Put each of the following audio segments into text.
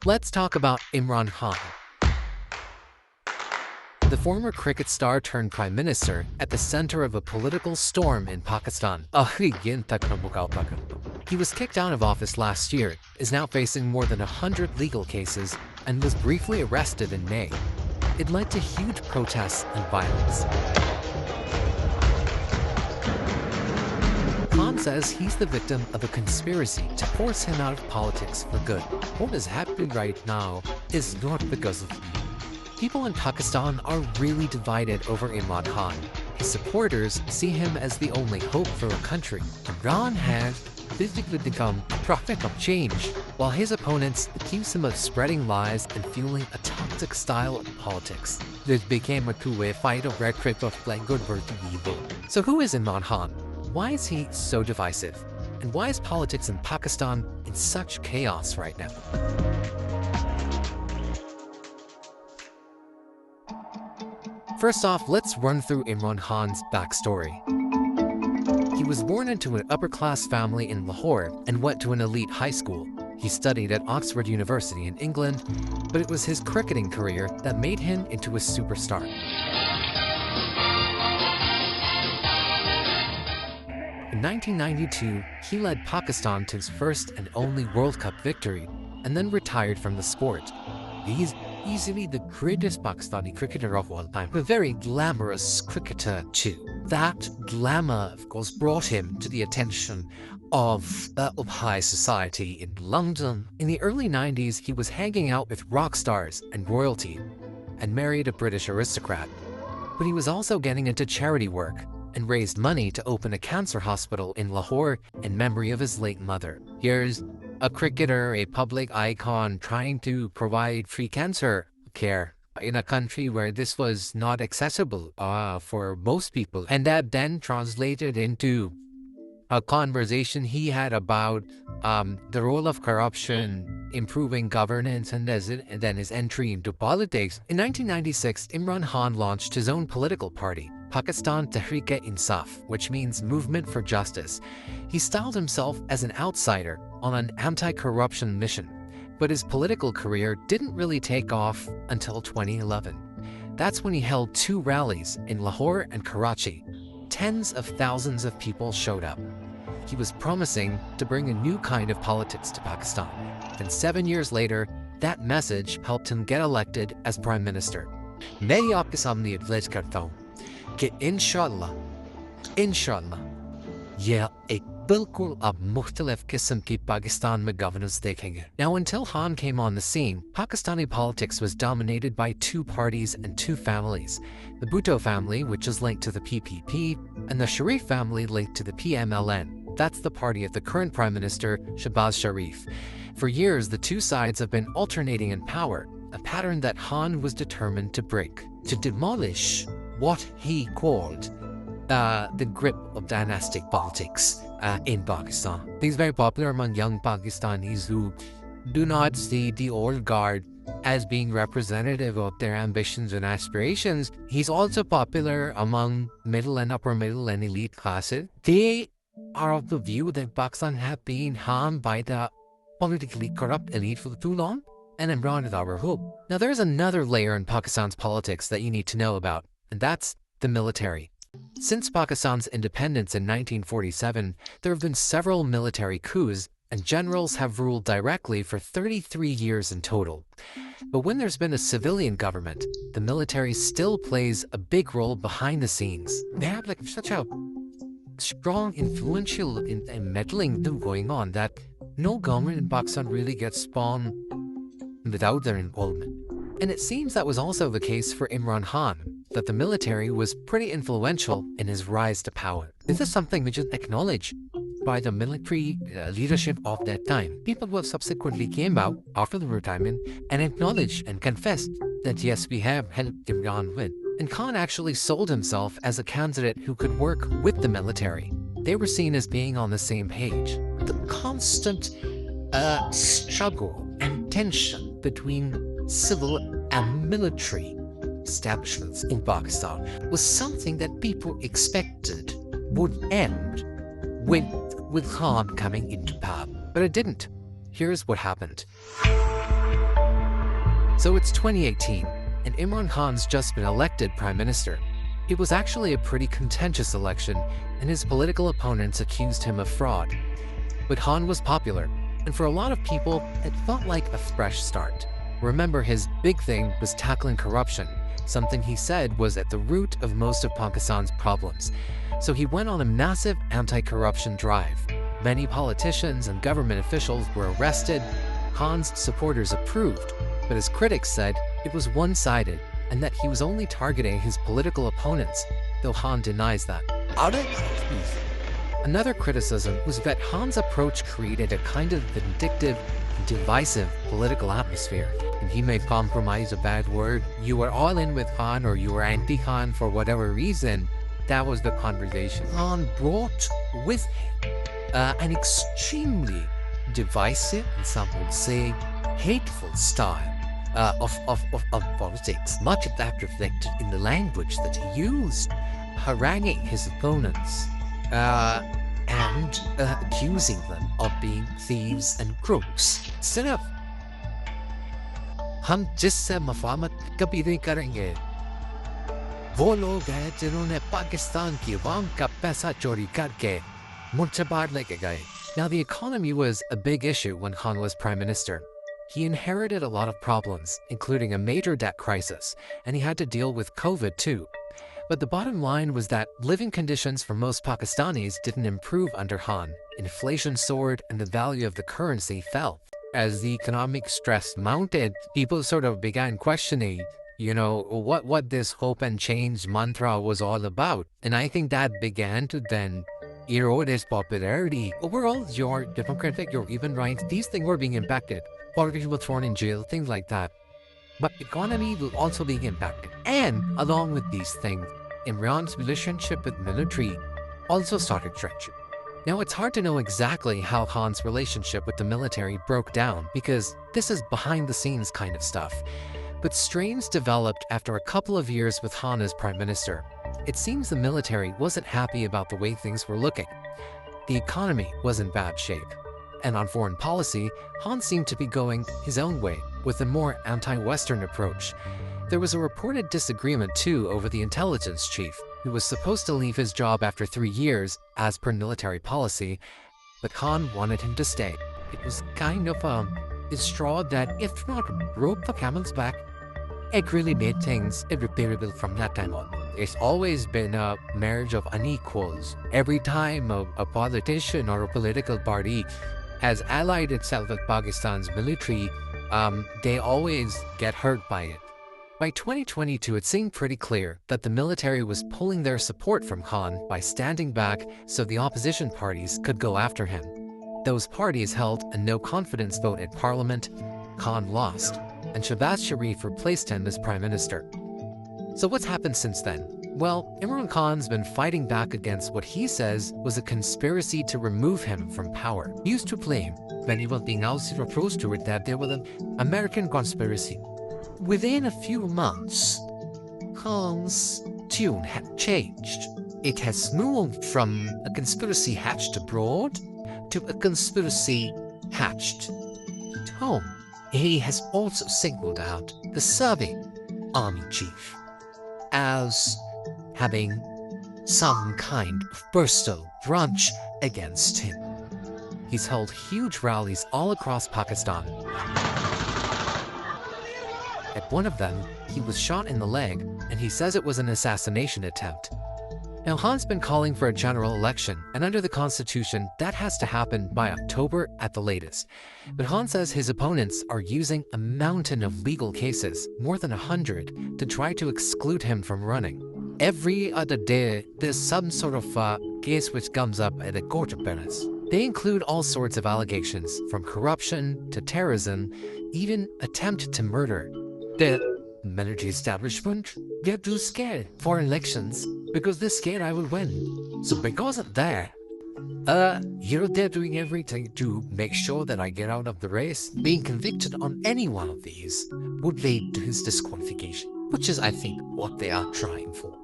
Let's talk about Imran Khan, the former cricket star turned prime minister at the center of a political storm in Pakistan. He was kicked out of office last year, is now facing more than 100 legal cases, and was briefly arrested in May. It led to huge protests and violence. Khan says he's the victim of a conspiracy to force him out of politics for good. What is happening right now is not because of me. People in Pakistan are really divided over Imran Khan. His supporters see him as the only hope for a country. Imran has physically become a prophet of change, while his opponents accuse him of spreading lies and fueling a toxic style of politics. This became a two-way fight of rhetoric of like good versus evil. So who is Imran Khan? Why is he so divisive? And why is politics in Pakistan in such chaos right now? First off, let's run through Imran Khan's backstory. He was born into an upper-class family in Lahore and went to an elite high school. He studied at Oxford University in England, but it was his cricketing career that made him into a superstar. In 1992, he led Pakistan to its first and only World Cup victory, and then retired from the sport. He's easily the greatest Pakistani cricketer of all time, a very glamorous cricketer too. That glamour, of course, brought him to the attention of high society in London. In the early 90s, he was hanging out with rock stars and royalty and married a British aristocrat. But he was also getting into charity work and raised money to open a cancer hospital in Lahore in memory of his late mother. Here's a cricketer, a public icon, trying to provide free cancer care in a country where this was not accessible for most people. And that then translated into a conversation he had about the role of corruption, improving governance, and then his entry into politics. In 1996, Imran Khan launched his own political party, Pakistan Tehreek-e-Insaf, which means Movement for Justice. He styled himself as an outsider on an anti-corruption mission, but his political career didn't really take off until 2011. That's when he held 2 rallies in Lahore and Karachi. Tens of thousands of people showed up. He was promising to bring a new kind of politics to Pakistan. And 7 years later, that message helped him get elected as Prime Minister. मैं आपके सामने advice करता हूँ कि इंशाल्लाह यह एक बिल्कुल अब मुख्तलिफ किस्म की पाकिस्तान में governance देखेंगे. Now, until Khan came on the scene, Pakistani politics was dominated by 2 parties and 2 families. The Bhutto family, which is linked to the PPP, and the Sharif family linked to the PMLN. That's the party of the current Prime Minister, Shehbaz Sharif. For years, the 2 sides have been alternating in power, a pattern that Khan was determined to break, to demolish what he called the grip of dynastic politics in Pakistan. He's very popular among young Pakistanis who do not see the old guard as being representative of their ambitions and aspirations. He's also popular among middle and upper middle and elite classes. They are of the view that Pakistan has been harmed by the politically corrupt elite for too long, and Imran is our hope. Now, there's another layer in Pakistan's politics that you need to know about, and that's the military. Since Pakistan's independence in 1947, there have been several military coups, and generals have ruled directly for 33 years in total. But when there's been a civilian government, the military still plays a big role behind the scenes. They have like such a strong, influential and meddling thing going on that no government in Pakistan really gets spawned without their involvement. And it seems that was also the case for Imran Khan, that the military was pretty influential in his rise to power. This is something which is acknowledged by the military leadership of that time. People who subsequently came out after the retirement and acknowledged and confessed that yes, we have helped Imran win. And Khan actually sold himself as a candidate who could work with the military. They were seen as being on the same page. The constant struggle and tension between civil and military establishments in Pakistan was something that people expected would end with Khan coming into power. But it didn't. Here's what happened. So it's 2018, and Imran Khan's just been elected prime minister. It was actually a pretty contentious election, and his political opponents accused him of fraud. But Khan was popular, and for a lot of people, it felt like a fresh start. Remember, his big thing was tackling corruption, something he said was at the root of most of Pakistan's problems. So he went on a massive anti-corruption drive. Many politicians and government officials were arrested. Khan's supporters approved, but his critics said it was one-sided and that he was only targeting his political opponents, though Khan denies that. Another criticism was that Khan's approach created a kind of vindictive, divisive political atmosphere. And he may compromise a bad word. You were all in with Khan or you were anti-Khan for whatever reason. That was the conversation. Khan brought with him an extremely divisive, and some would say hateful style of politics. Much of that reflected in the language that he used, haranguing his opponents and accusing them of being thieves and crooks. सिर्फ हम जिससे मफाहमत कभी नहीं करेंगे वो लोग हैं जिन्होंने पाकिस्तान की अवाम का पैसा चोरी करके मुझसे बाहर लेके गए. Now, the economy was a big issue when Khan was prime minister. He inherited a lot of problems, including a major debt crisis, and he had to deal with COVID too. But the bottom line was that living conditions for most Pakistanis didn't improve under Khan. Inflation soared and the value of the currency fell. As the economic stress mounted, people sort of began questioning, what this hope and change mantra was all about. And I think that began to then erode its popularity. Overall, your democratic, your even rights, these things were being impacted. Politicians were thrown in jail, things like that. But economy will also be impacted. And along with these things, Imran's relationship with military also started trenching. Now, it's hard to know exactly how Khan's relationship with the military broke down because this is behind-the-scenes kind of stuff. But strains developed after a couple of years with Khan as prime minister. It seems the military wasn't happy about the way things were looking. The economy was in bad shape. And on foreign policy, Khan seemed to be going his own way with a more anti-Western approach. There was a reported disagreement too over the intelligence chief, who was supposed to leave his job after 3 years as per military policy, but Khan wanted him to stay. It was kind of a straw that, if not broke the camel's back, it really made things irreparable from that time on. It's always been a marriage of unequals. Every time a politician or a political party has allied itself with Pakistan's military, they always get hurt by it. By 2022, it seemed pretty clear that the military was pulling their support from Khan by standing back so the opposition parties could go after him. Those parties held a no-confidence vote in parliament. Khan lost, and Shehbaz Sharif replaced him as prime minister. So what's happened since then? Well, Imran Khan's been fighting back against what he says was a conspiracy to remove him from power. He used to claim, when he was being asked approached to it, that there was an American conspiracy. Within a few months, Khan's tune had changed. It has moved from a conspiracy hatched abroad to a conspiracy hatched at home. He has also singled out the serving army chief as having some kind of personal grudge against him. He's held huge rallies all across Pakistan. At one of them, he was shot in the leg, and he says it was an assassination attempt. Now, Khan's been calling for a general election, and under the constitution, that has to happen by October at the latest. But Khan says his opponents are using a mountain of legal cases, more than 100, to try to exclude him from running. Every other day, there's some sort of case which comes up at a court appearance. They include all sorts of allegations, from corruption to terrorism, even attempt to murder. The military establishment get too scared for elections because they're scared I will win. So because of that, they're doing everything to make sure that I get out of the race. Being convicted on any one of these would lead to his disqualification, which is, I think, what they are trying for.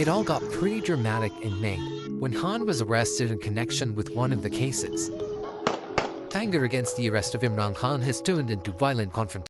It all got pretty dramatic in May, when Khan was arrested in connection with one of the cases. Anger against the arrest of Imran Khan has turned into violent confrontation.